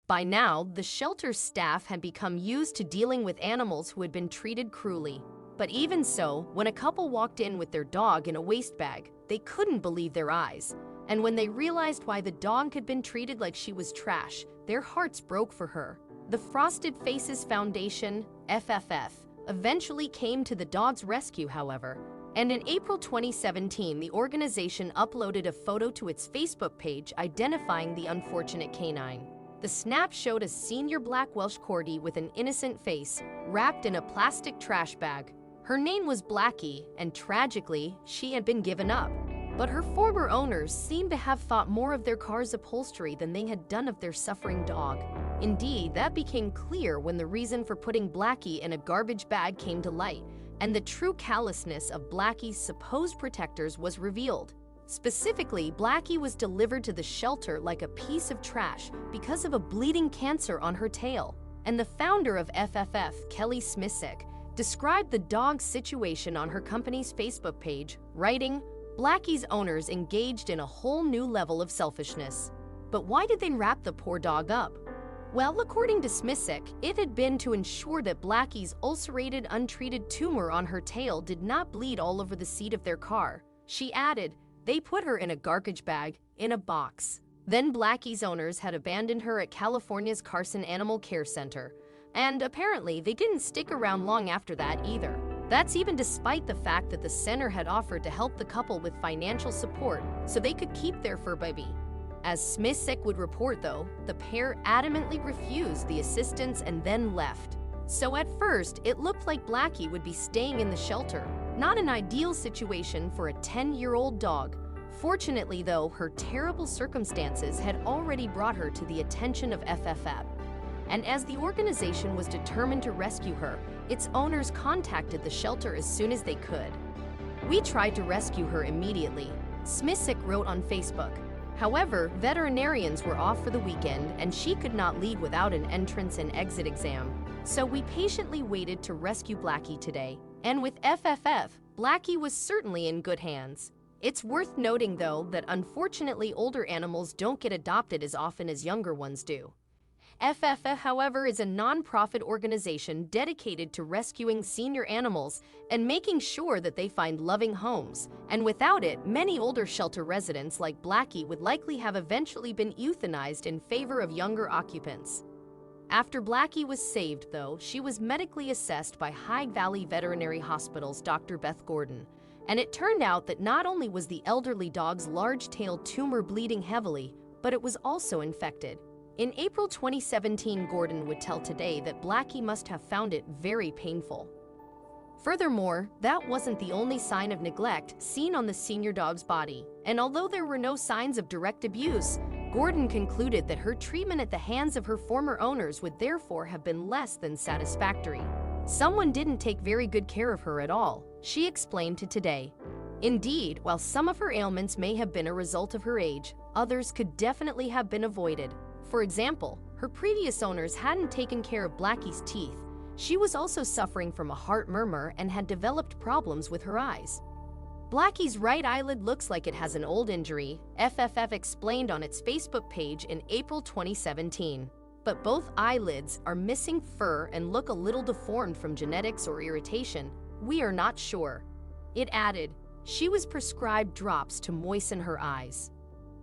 By now, the shelter's staff had become used to dealing with animals who had been treated cruelly. But even so, when a couple walked in with their dog in a waste bag, they couldn't believe their eyes. And when they realized why the dog had been treated like she was trash, their hearts broke for her. The Frosted Faces Foundation, FFF, eventually came to the dog's rescue, however. And in April 2017, the organization uploaded a photo to its Facebook page identifying the unfortunate canine. The snap showed a senior black Welsh Corgi with an innocent face, wrapped in a plastic trash bag. Her name was Blackie, and tragically, she had been given up. But her former owners seemed to have thought more of their car's upholstery than they had done of their suffering dog. Indeed, that became clear when the reason for putting Blackie in a garbage bag came to light, and the true callousness of Blackie's supposed protectors was revealed. Specifically, Blackie was delivered to the shelter like a piece of trash because of a bleeding cancer on her tail. And the founder of FFF, Kelly Smisek, described the dog's situation on her company's Facebook page, writing, "Blackie's owners engaged in a whole new level of selfishness." But why did they wrap the poor dog up? Well, according to Smisek, it had been to ensure that Blackie's ulcerated, untreated tumor on her tail did not bleed all over the seat of their car. She added, "They put her in a garbage bag, in a box." Then Blackie's owners had abandoned her at California's Carson Animal Care Center. And apparently, they didn't stick around long after that either. That's even despite the fact that the center had offered to help the couple with financial support so they could keep their fur baby. As Smisek would report, though, the pair adamantly refused the assistance and then left. So at first, it looked like Blackie would be staying in the shelter. Not an ideal situation for a 10-year-old dog. Fortunately, though, her terrible circumstances had already brought her to the attention of FFF. And as the organization was determined to rescue her, its owners contacted the shelter as soon as they could. "We tried to rescue her immediately," Smisek wrote on Facebook. However, veterinarians were off for the weekend and she could not leave without an entrance and exit exam. So we patiently waited to rescue Blackie today. And with FFF, Blackie was certainly in good hands. It's worth noting, though, that unfortunately older animals don't get adopted as often as younger ones do. FFF, however, is a non-profit organization dedicated to rescuing senior animals and making sure that they find loving homes. And without it, many older shelter residents like Blackie would likely have eventually been euthanized in favor of younger occupants. After Blackie was saved, though, she was medically assessed by High Valley Veterinary Hospital's Dr. Beth Gordon. And it turned out that not only was the elderly dog's large-tailed tumor bleeding heavily, but it was also infected. In April 2017, Gordon would tell Today that Blackie must have found it very painful. Furthermore, that wasn't the only sign of neglect seen on the senior dog's body. And although there were no signs of direct abuse, Gordon concluded that her treatment at the hands of her former owners would therefore have been less than satisfactory. "Someone didn't take very good care of her at all," she explained to Today. Indeed, while some of her ailments may have been a result of her age, others could definitely have been avoided. For example, her previous owners hadn't taken care of Blackie's teeth. She was also suffering from a heart murmur and had developed problems with her eyes. Blackie's right eyelid looks like it has an old injury, FFF explained on its Facebook page in April 2017. But both eyelids are missing fur and look a little deformed from genetics or irritation. "We are not sure." It added, "She was prescribed drops to moisten her eyes."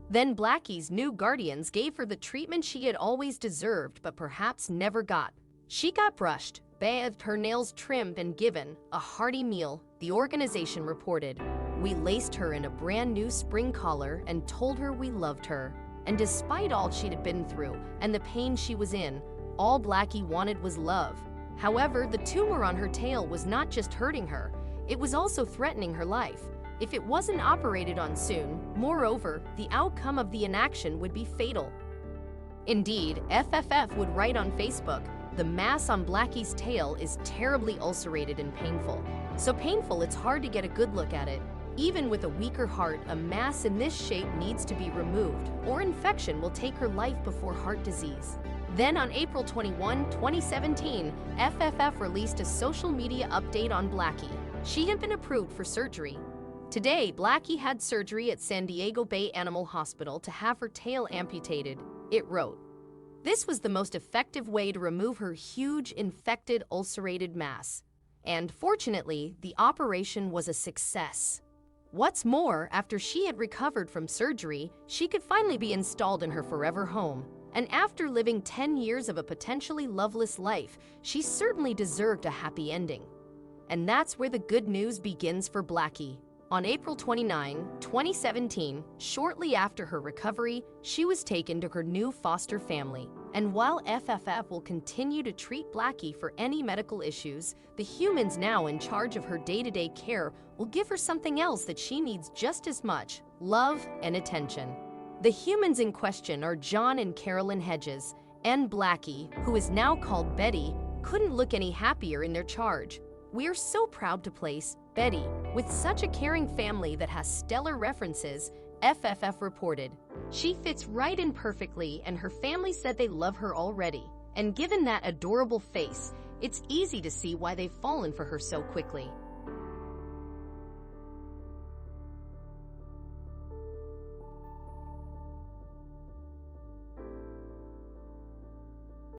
Then Blackie's new guardians gave her the treatment she had always deserved but perhaps never got. She got brushed, bathed, her nails trimmed, and given a hearty meal, the organization reported. "We laced her in a brand new spring collar and told her we loved her. And despite all she'd been through and the pain she was in, all Blackie wanted was love." However, the tumor on her tail was not just hurting her, it was also threatening her life. If it wasn't operated on soon, moreover, the outcome of the inaction would be fatal. Indeed, FFF would write on Facebook, "The mass on Blackie's tail is terribly ulcerated and painful. So painful it's hard to get a good look at it. Even with a weaker heart, a mass in this shape needs to be removed, or infection will take her life before heart disease." Then on April 21, 2017, FFF released a social media update on Blackie. She had been approved for surgery. Today, Blackie had surgery at San Diego Bay Animal Hospital to have her tail amputated. It wrote, This was the most effective way to remove her huge infected ulcerated mass. And fortunately, the operation was a success. What's more, after she had recovered from surgery, she could finally be installed in her forever home. And after living 10 years of a potentially loveless life, she certainly deserved a happy ending. And that's where the good news begins for Blackie. On April 29, 2017, shortly after her recovery, she was taken to her new foster family. And while FFF will continue to treat Blackie for any medical issues, the humans now in charge of her day-to-day care will give her something else that she needs just as much: love and attention. The humans in question are John and Carolyn Hedges, and Blackie, who is now called Betty, couldn't look any happier in their charge. We are so proud to place Betty with such a caring family that has stellar references, FFF reported. She fits right in perfectly, and her family said they love her already. And given that adorable face, it's easy to see why they've fallen for her so quickly.